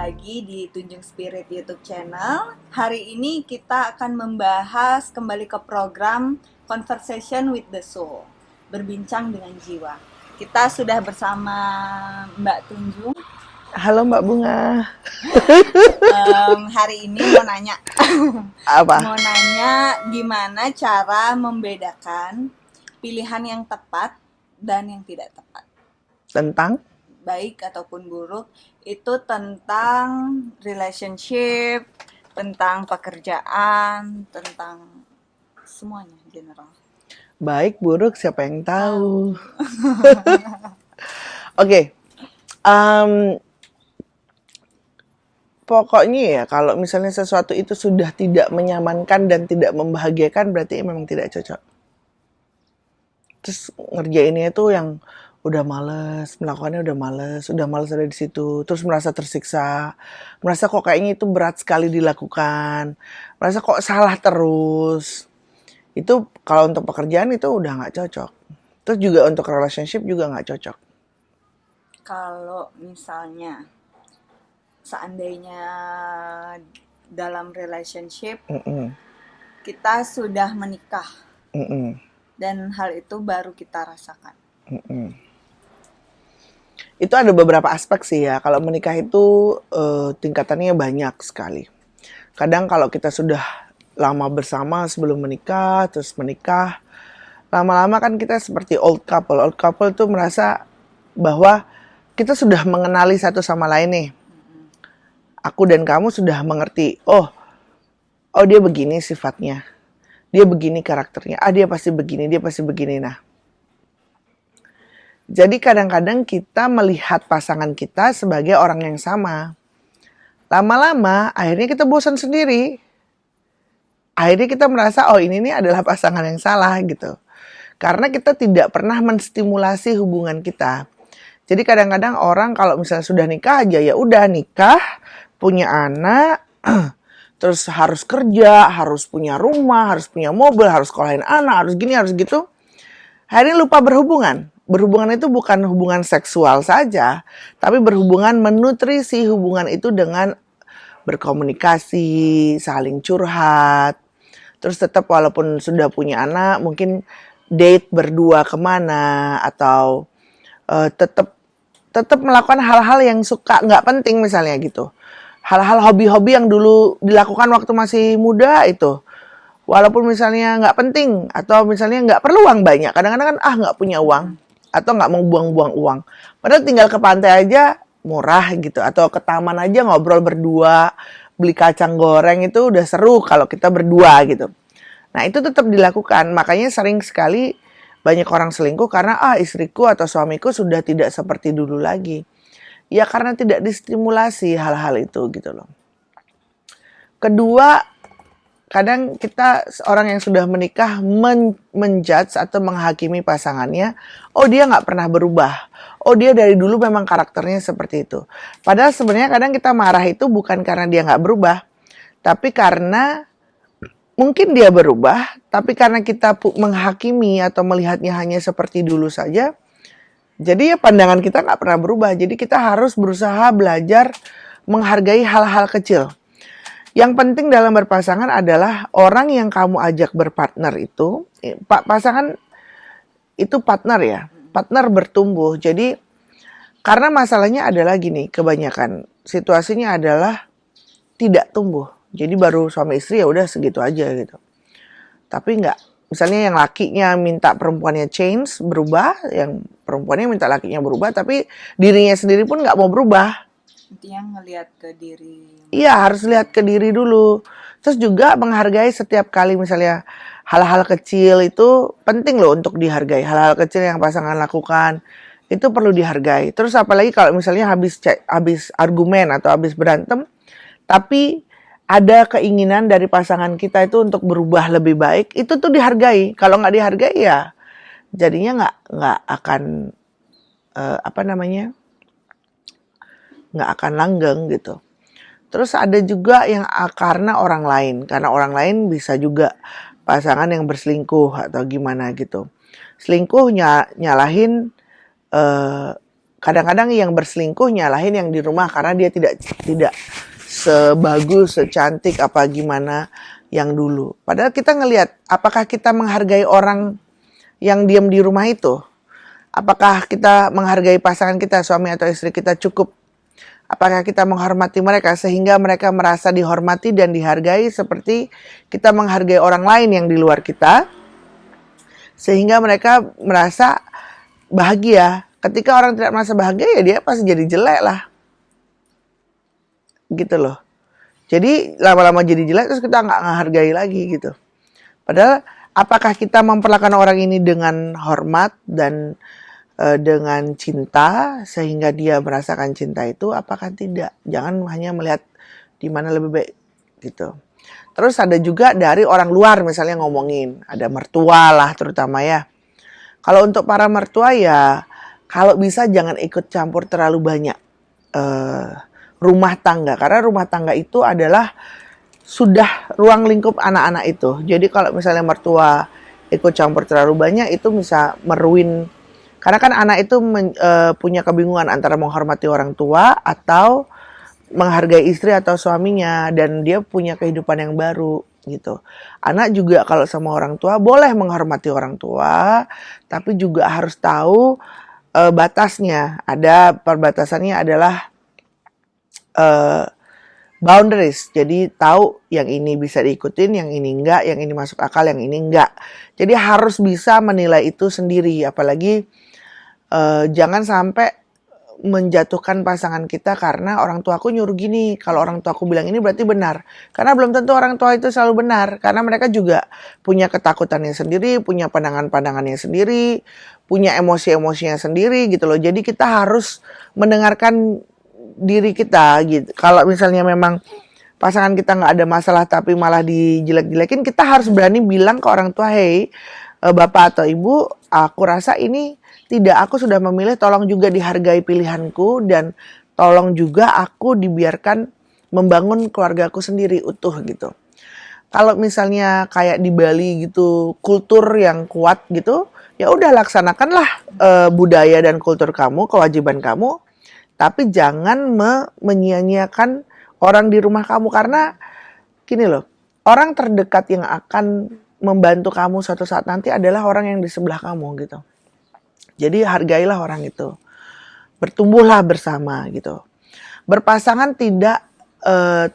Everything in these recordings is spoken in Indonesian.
lagi di Tunjung Spirit YouTube channel. Hari ini kita akan membahas kembali ke program Conversation with the Soul, berbincang dengan jiwa. Kita sudah bersama Mbak Tunjung. Halo Mbak Bunga. Hari ini mau nanya, Apa? mau nanya gimana cara membedakan pilihan yang tepat dan yang tidak tepat. Tentang? Baik ataupun buruk, itu tentang relationship, tentang pekerjaan, tentang semuanya general. Baik, buruk, siapa yang tahu? Oke. Pokoknya ya, kalau misalnya sesuatu itu sudah tidak menyamankan dan tidak membahagiakan, berarti memang tidak cocok. Terus ngerjainnya itu yang udah males, melakukannya udah males ada di situ, terus merasa tersiksa, merasa kok kayaknya itu berat sekali dilakukan, merasa kok salah terus. Itu kalau untuk pekerjaan itu udah nggak cocok. Terus juga untuk relationship juga nggak cocok. Kalau misalnya seandainya dalam relationship kita sudah menikah dan hal itu baru kita rasakan. Itu ada beberapa aspek sih ya. Kalau menikah itu tingkatannya banyak sekali. Kadang kalau kita sudah lama bersama sebelum menikah, terus menikah, lama-lama kan kita seperti old couple. Old couple tuh merasa bahwa kita sudah mengenali satu sama lain nih. Aku dan kamu sudah mengerti. Oh dia begini sifatnya. Dia begini karakternya. Dia pasti begini, dia pasti begini. Nah, jadi kadang-kadang kita melihat pasangan kita sebagai orang yang sama. Lama-lama akhirnya kita bosan sendiri. Akhirnya kita merasa ini nih adalah pasangan yang salah gitu. Karena kita tidak pernah menstimulasi hubungan kita. Jadi kadang-kadang orang kalau misalnya sudah nikah aja, ya udah nikah, punya anak, terus harus kerja, harus punya rumah, harus punya mobil, harus sekolahin anak, harus gini, harus gitu. Akhirnya lupa berhubungan. Berhubungan itu bukan hubungan seksual saja, tapi berhubungan menutrisi hubungan itu dengan berkomunikasi, saling curhat. Terus tetap walaupun sudah punya anak, mungkin date berdua kemana, atau tetap melakukan hal-hal yang suka nggak penting misalnya gitu. Hal-hal hobi-hobi yang dulu dilakukan waktu masih muda itu. Walaupun misalnya nggak penting, atau misalnya nggak perlu uang banyak. Kadang-kadang kan nggak punya uang. Atau nggak mau buang-buang uang. Padahal tinggal ke pantai aja murah gitu. Atau ke taman aja ngobrol berdua, beli kacang goreng itu udah seru kalau kita berdua gitu. Nah itu tetap dilakukan. Makanya sering sekali banyak orang selingkuh karena istriku atau suamiku sudah tidak seperti dulu lagi. Ya karena tidak distimulasi hal-hal itu gitu loh. Kedua, kadang kita orang yang sudah menikah menjudge atau menghakimi pasangannya, dia nggak pernah berubah. Dia dari dulu memang karakternya seperti itu. Padahal sebenarnya kadang kita marah itu bukan karena dia nggak berubah, tapi karena mungkin dia berubah, tapi karena kita menghakimi atau melihatnya hanya seperti dulu saja, jadi ya pandangan kita nggak pernah berubah. Jadi kita harus berusaha belajar menghargai hal-hal kecil. Yang penting dalam berpasangan adalah orang yang kamu ajak berpartner itu, pasangan itu partner ya, partner bertumbuh. Jadi karena masalahnya adalah gini, kebanyakan situasinya adalah tidak tumbuh. Jadi baru suami istri ya udah segitu aja gitu. Tapi nggak, misalnya yang lakinya minta perempuannya change, berubah, yang perempuannya minta lakinya berubah, tapi dirinya sendiri pun nggak mau berubah. Intinya ngelihat ke diri. Iya, harus lihat ke diri dulu. Terus juga menghargai setiap kali misalnya hal-hal kecil itu penting loh untuk dihargai. Hal-hal kecil yang pasangan lakukan itu perlu dihargai. Terus apalagi kalau misalnya habis argumen atau habis berantem, tapi ada keinginan dari pasangan kita itu untuk berubah lebih baik, itu tuh dihargai. Kalau nggak dihargai ya jadinya nggak akan nggak akan langgeng gitu. Terus ada juga yang karena orang lain bisa juga pasangan yang berselingkuh atau gimana gitu. Selingkuh nyalahin kadang-kadang yang berselingkuh nyalahin yang di rumah karena dia tidak sebagus, secantik apa gimana yang dulu. Padahal kita ngelihat apakah kita menghargai orang yang diam di rumah itu? Apakah kita menghargai pasangan kita, suami atau istri kita cukup? Apakah kita menghormati mereka sehingga mereka merasa dihormati dan dihargai seperti kita menghargai orang lain yang di luar kita? Sehingga mereka merasa bahagia. Ketika orang tidak merasa bahagia ya dia pasti jadi jelek lah. Gitu loh. Jadi lama-lama jadi jelek terus kita nggak menghargai lagi gitu. Padahal apakah kita memperlakukan orang ini dengan hormat dan dengan cinta sehingga dia merasakan cinta itu, apakah tidak? Jangan hanya melihat di mana lebih baik gitu. Terus ada juga dari orang luar misalnya ngomongin, ada mertua lah terutama ya. Kalau untuk para mertua ya kalau bisa jangan ikut campur terlalu banyak rumah tangga, karena rumah tangga itu adalah sudah ruang lingkup anak-anak itu. Jadi kalau misalnya mertua ikut campur terlalu banyak itu bisa meruin. Karena kan anak itu punya kebingungan antara menghormati orang tua atau menghargai istri atau suaminya, dan dia punya kehidupan yang baru gitu. Anak juga kalau sama orang tua boleh menghormati orang tua, tapi juga harus tahu batasnya. Ada perbatasannya adalah boundaries. Jadi tahu yang ini bisa diikutin, yang ini enggak, yang ini masuk akal, yang ini enggak. Jadi harus bisa menilai itu sendiri, apalagi jangan sampai menjatuhkan pasangan kita karena orang tuaku nyuruh gini. Kalau orang tuaku bilang ini berarti benar. Karena belum tentu orang tua itu selalu benar. Karena mereka juga punya ketakutannya sendiri, punya pandangan-pandangannya sendiri, punya emosi-emosinya sendiri gitu loh. Jadi kita harus mendengarkan diri kita gitu. Kalau misalnya memang pasangan kita nggak ada masalah tapi malah dijelek-jelekin, kita harus berani bilang ke orang tua, hey, bapak atau ibu, aku rasa ini tidak, aku sudah memilih, tolong juga dihargai pilihanku dan tolong juga aku dibiarkan membangun keluargaku sendiri utuh gitu. Kalau misalnya kayak di Bali gitu, kultur yang kuat gitu, ya udah laksanakanlah budaya dan kultur kamu, kewajiban kamu, tapi jangan menyia-nyiakan orang di rumah kamu, karena gini loh, orang terdekat yang akan membantu kamu suatu saat nanti adalah orang yang di sebelah kamu gitu. Jadi hargailah orang itu. Bertumbuhlah bersama gitu. Berpasangan tidak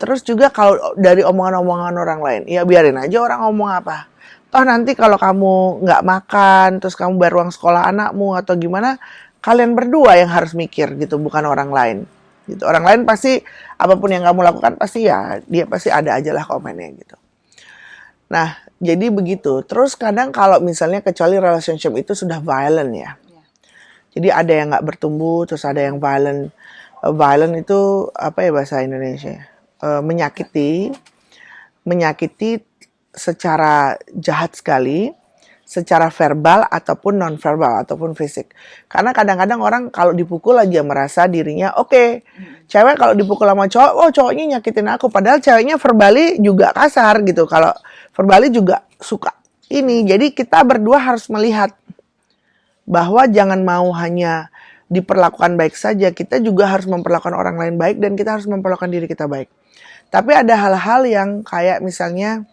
terus juga kalau dari omongan-omongan orang lain, ya biarin aja orang ngomong apa. Toh nanti kalau kamu nggak makan, terus kamu bayar uang sekolah anakmu atau gimana, kalian berdua yang harus mikir gitu, bukan orang lain. Gitu. Orang lain pasti apapun yang kamu lakukan pasti ya dia pasti ada aja lah komennya gitu. Nah, jadi begitu. Terus kadang kalau misalnya kecuali relationship itu sudah violent ya. Jadi ada yang nggak bertumbuh, terus ada yang violent. Violent itu apa ya bahasa Indonesia? Menyakiti secara jahat sekali, secara verbal ataupun non verbal ataupun fisik. Karena kadang-kadang orang kalau dipukul aja merasa dirinya oke. Cewek kalau dipukul sama cowok, oh cowoknya nyakitin aku. Padahal ceweknya verbally juga kasar gitu. Kalau verbally juga suka ini. Jadi kita berdua harus melihat bahwa jangan mau hanya diperlakukan baik saja, kita juga harus memperlakukan orang lain baik dan kita harus memperlakukan diri kita baik. Tapi ada hal-hal yang kayak misalnya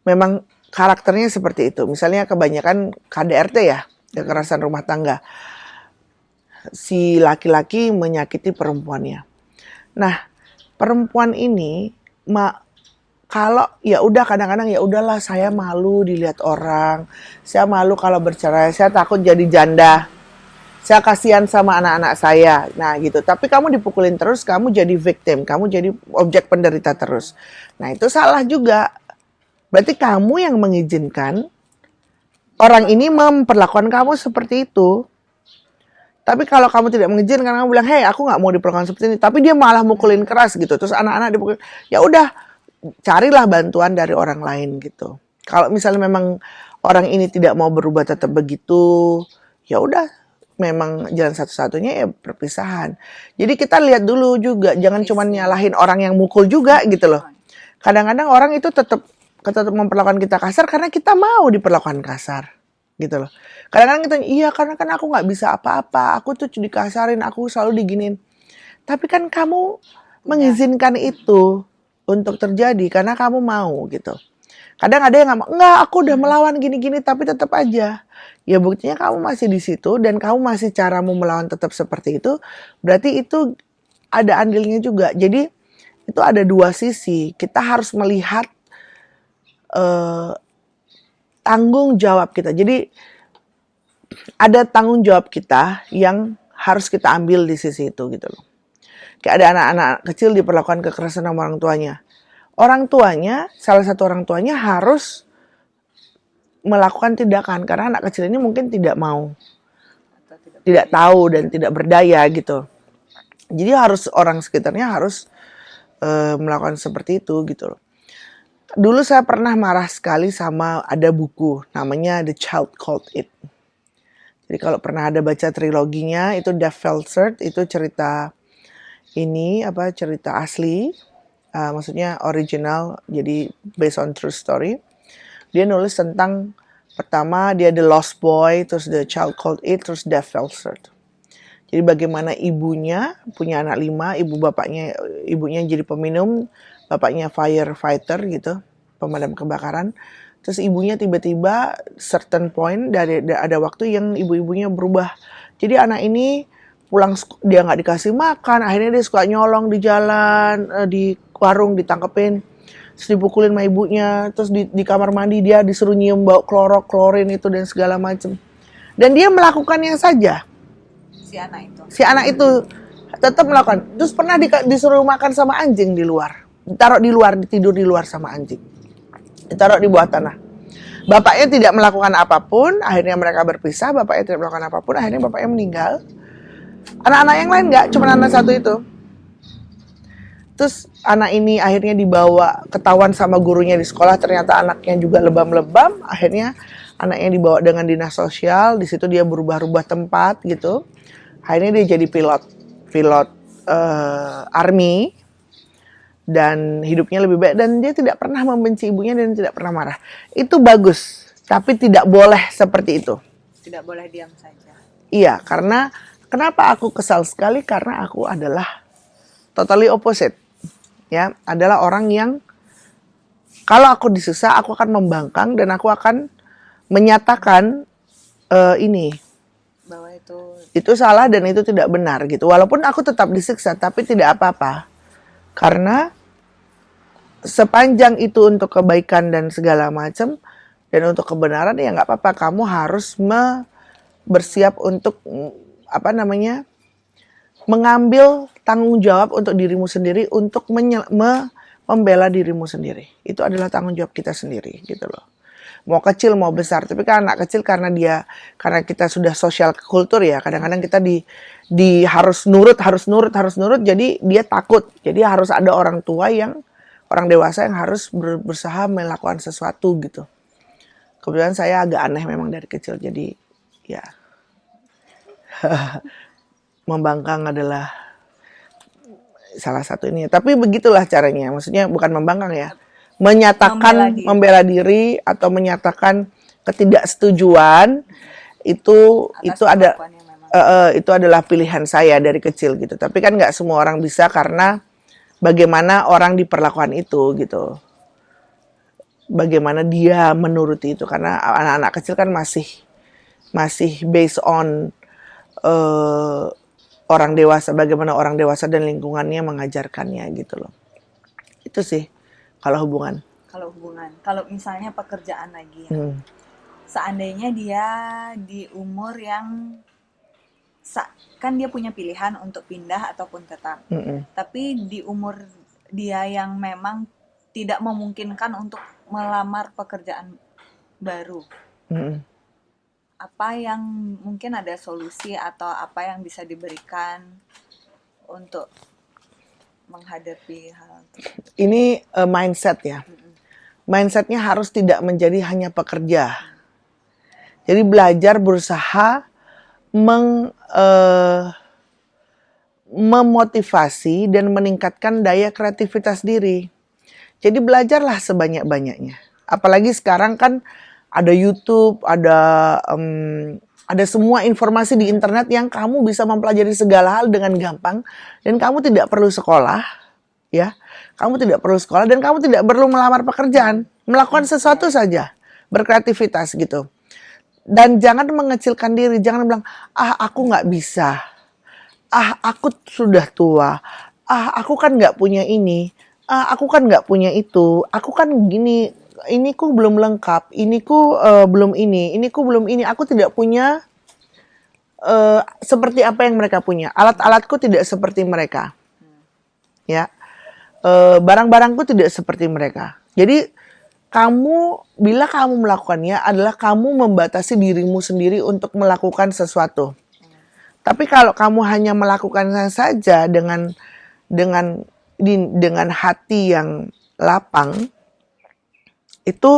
memang karakternya seperti itu. Misalnya kebanyakan KDRT ya, kekerasan rumah tangga. Si laki-laki menyakiti perempuannya. Nah, perempuan ini kalau ya udah kadang-kadang ya udahlah saya malu dilihat orang, saya malu kalau bercerai, saya takut jadi janda, saya kasihan sama anak-anak saya, nah gitu. Tapi kamu dipukulin terus, kamu jadi victim, kamu jadi objek penderita terus. Nah itu salah juga. Berarti kamu yang mengizinkan orang ini memperlakukan kamu seperti itu. Tapi kalau kamu tidak mengizinkan, kamu bilang, hey aku nggak mau diperlakukan seperti ini, tapi dia malah mukulin keras gitu, terus anak-anak dipukulin, ya udah. Carilah bantuan dari orang lain gitu. Kalau misalnya memang orang ini tidak mau berubah tetap begitu, ya udah memang jalan satu-satunya ya perpisahan. Jadi kita lihat dulu juga, jangan cuma nyalahin orang yang mukul juga gitu loh. Kadang-kadang orang itu tetap memperlakukan kita kasar karena kita mau diperlakukan kasar. gitu loh. Kadang-kadang kita, iya karena kan aku nggak bisa apa-apa, aku tuh dikasarin, aku selalu diginin. Tapi kan kamu mengizinkan itu untuk terjadi karena kamu mau gitu. Kadang ada yang enggak, aku udah melawan gini-gini tapi tetap aja. Ya buktinya kamu masih di situ dan kamu masih caramu melawan tetap seperti itu, berarti itu ada andilnya juga. Jadi itu ada dua sisi. Kita harus melihat tanggung jawab kita. Jadi ada tanggung jawab kita yang harus kita ambil di sisi itu gitu loh. Kayak ada anak-anak kecil diperlakukan kekerasan sama orang tuanya. Orang tuanya, salah satu orang tuanya harus melakukan tindakan karena anak kecil ini mungkin tidak mau, tidak tahu dan tidak berdaya gitu. Jadi harus orang sekitarnya harus melakukan seperti itu gitu loh. Dulu saya pernah marah sekali sama ada buku namanya The Child Called It. Jadi kalau pernah ada baca triloginya itu Dave Felser, itu cerita cerita asli, maksudnya original, jadi based on true story. Dia nulis tentang pertama dia The Lost Boy, terus The Child Called It, terus Dave Felser. Jadi bagaimana ibunya punya anak 5, ibunya jadi peminum, bapaknya firefighter gitu, pemadam kebakaran. Terus ibunya tiba-tiba certain point ada waktu yang ibu-ibunya berubah. Jadi anak ini pulang dia nggak dikasih makan, akhirnya dia suka nyolong di jalan, di warung ditangkepin, terus dipukulin sama ibunya, terus di kamar mandi dia disuruh nyium bau klorin itu dan segala macam. Dan dia melakukannya saja. Si anak itu tetap melakukan. Terus pernah disuruh makan sama anjing di luar. Ditaruh di luar, tidur di luar sama anjing. Ditaruh di bawah tanah. Bapaknya tidak melakukan apapun, akhirnya mereka berpisah, bapaknya tidak melakukan apapun, akhirnya bapaknya meninggal. Anak-anak yang lain enggak, cuma anak satu itu. Terus anak ini akhirnya dibawa, ketahuan sama gurunya di sekolah, ternyata anaknya juga lebam-lebam, akhirnya anaknya dibawa dengan dinas sosial, di situ dia berubah-ubah tempat gitu. Akhirnya dia jadi pilot army dan hidupnya lebih baik dan dia tidak pernah membenci ibunya dan tidak pernah marah. Itu bagus, tapi tidak boleh seperti itu. Tidak boleh diam saja. Iya, karena kenapa aku kesal sekali karena aku adalah totally opposite. Ya, adalah orang yang kalau aku disiksa aku akan membangkang dan aku akan menyatakan bahwa itu salah dan itu tidak benar gitu. Walaupun aku tetap disiksa tapi tidak apa-apa. Karena sepanjang itu untuk kebaikan dan segala macam dan untuk kebenaran ya nggak apa-apa. Kamu harus bersiap untuk mengambil tanggung jawab untuk dirimu sendiri untuk membela dirimu sendiri. Itu adalah tanggung jawab kita sendiri gitu loh. Mau kecil mau besar, tapi kan anak kecil karena kita sudah sosial kultur ya, kadang-kadang kita harus nurut, jadi dia takut. Jadi harus ada orang dewasa yang harus berusaha melakukan sesuatu gitu. Kebetulan saya agak aneh memang dari kecil, jadi ya membangkang adalah salah satu ini. Tapi begitulah caranya, maksudnya bukan membangkang ya. Menyatakan membela diri atau menyatakan ketidaksetujuan itu adalah pilihan saya dari kecil gitu. Tapi kan nggak semua orang bisa karena bagaimana orang diperlakukan itu gitu. Bagaimana dia menuruti itu karena anak-anak kecil kan masih based on orang dewasa, bagaimana orang dewasa dan lingkungannya mengajarkannya gitu loh. Itu sih. Kalau hubungan. Kalau misalnya pekerjaan lagi ya. Seandainya dia di umur yang kan dia punya pilihan untuk pindah ataupun tetap. Tapi di umur dia yang memang tidak memungkinkan untuk melamar pekerjaan baru. Apa yang mungkin ada solusi atau apa yang bisa diberikan untuk menghadapi hal itu? Ini mindset ya. Mindsetnya harus tidak menjadi hanya pekerja. Jadi belajar berusaha memotivasi dan meningkatkan daya kreativitas diri. Jadi belajarlah sebanyak-banyaknya. Apalagi sekarang kan ada YouTube, ada semua informasi di internet yang kamu bisa mempelajari segala hal dengan gampang dan kamu tidak perlu sekolah, ya. Kamu tidak perlu sekolah dan kamu tidak perlu melamar pekerjaan, melakukan sesuatu saja, berkreativitas gitu. Dan jangan mengecilkan diri, jangan bilang, aku nggak bisa, aku sudah tua, aku kan nggak punya ini, aku kan nggak punya itu, aku kan gini, ini ku belum lengkap, ini ku belum ini ku belum ini, aku tidak punya seperti apa yang mereka punya, alat-alatku tidak seperti mereka, ya, barang-barangku tidak seperti mereka. Jadi bila kamu melakukannya adalah kamu membatasi dirimu sendiri untuk melakukan sesuatu. Tapi kalau kamu hanya melakukannya saja dengan hati yang lapang, itu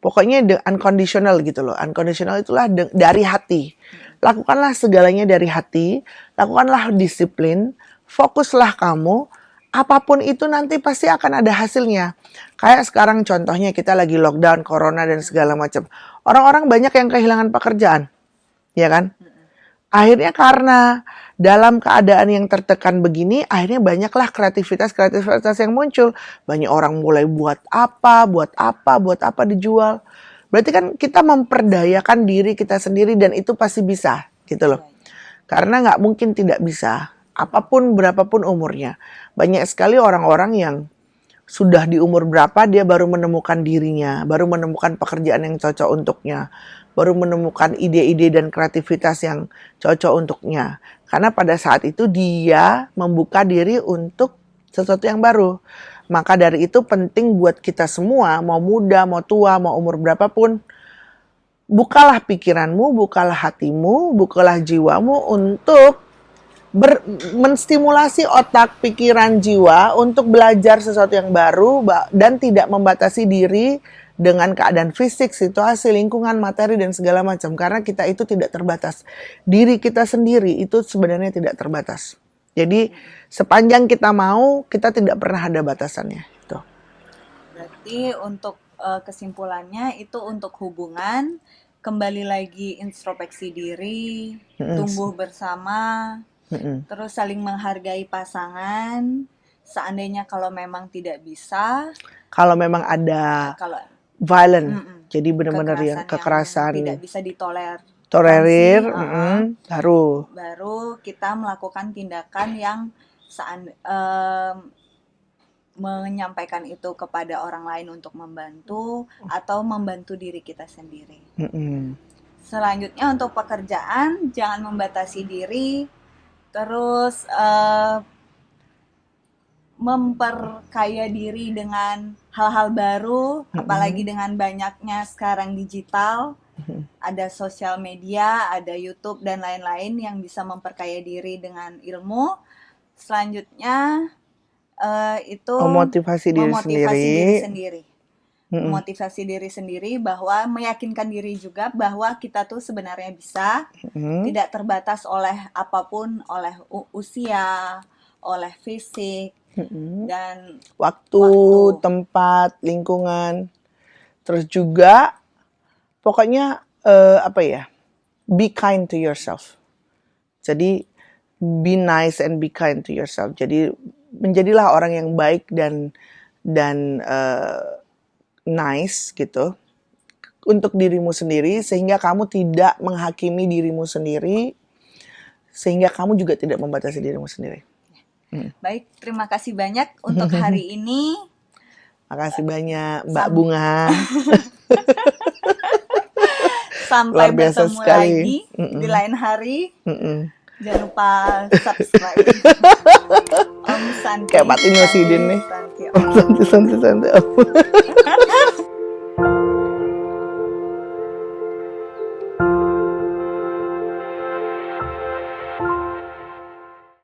pokoknya unconditional gitu loh. Unconditional itulah dari hati. Lakukanlah segalanya dari hati, lakukanlah disiplin, fokuslah kamu, apapun itu nanti pasti akan ada hasilnya. Kayak sekarang contohnya kita lagi lockdown, corona dan segala macam. Orang-orang banyak yang kehilangan pekerjaan, ya kan? Akhirnya karena dalam keadaan yang tertekan begini, akhirnya banyaklah kreativitas yang muncul. Banyak orang mulai buat apa dijual. Berarti kan kita memperdayakan diri kita sendiri dan itu pasti bisa, gitu loh. Karena nggak mungkin tidak bisa, apapun berapapun umurnya. Banyak sekali orang-orang yang sudah di umur berapa dia baru menemukan dirinya, baru menemukan pekerjaan yang cocok untuknya, baru menemukan ide-ide dan kreativitas yang cocok untuknya. Karena pada saat itu dia membuka diri untuk sesuatu yang baru. Maka dari itu penting buat kita semua, mau muda, mau tua, mau umur berapapun, bukalah pikiranmu, bukalah hatimu, bukalah jiwamu untuk menstimulasi otak, pikiran, jiwa untuk belajar sesuatu yang baru dan tidak membatasi diri dengan keadaan fisik, situasi, lingkungan, materi, dan segala macam. Karena kita itu tidak terbatas. Diri kita sendiri itu sebenarnya tidak terbatas. Jadi sepanjang kita mau, kita tidak pernah ada batasannya. Gitu. Berarti untuk kesimpulannya itu untuk hubungan, kembali lagi introspeksi diri, tumbuh bersama, terus saling menghargai pasangan. Seandainya kalau memang tidak bisa, kalau memang ada violent, jadi benar-benar yang kekerasan tidak bisa tolerir, baru kita melakukan tindakan yang menyampaikan itu kepada orang lain untuk membantu atau membantu diri kita sendiri. Selanjutnya untuk pekerjaan, jangan membatasi diri, terus memperkaya diri dengan hal-hal baru, apalagi dengan banyaknya sekarang digital, ada sosial media, ada YouTube dan lain-lain yang bisa memperkaya diri dengan ilmu. Selanjutnya itu memotivasi diri sendiri. Memotivasi diri sendiri bahwa meyakinkan diri juga bahwa kita tuh sebenarnya bisa, tidak terbatas oleh apapun, oleh usia, oleh fisik, dan waktu, tempat, lingkungan. Terus juga pokoknya be kind to yourself. Jadi be nice and be kind to yourself. Jadi menjadilah orang yang baik dan nice gitu untuk dirimu sendiri, sehingga kamu tidak menghakimi dirimu sendiri, sehingga kamu juga tidak membatasi dirimu sendiri. Baik, terima kasih banyak untuk hari ini. Makasih banyak Mbak Bunga. Sampai bertemu lagi di lain hari. Jangan lupa subscribe. Om Santi. Kayak Pak Tino Sidin nih. Santi.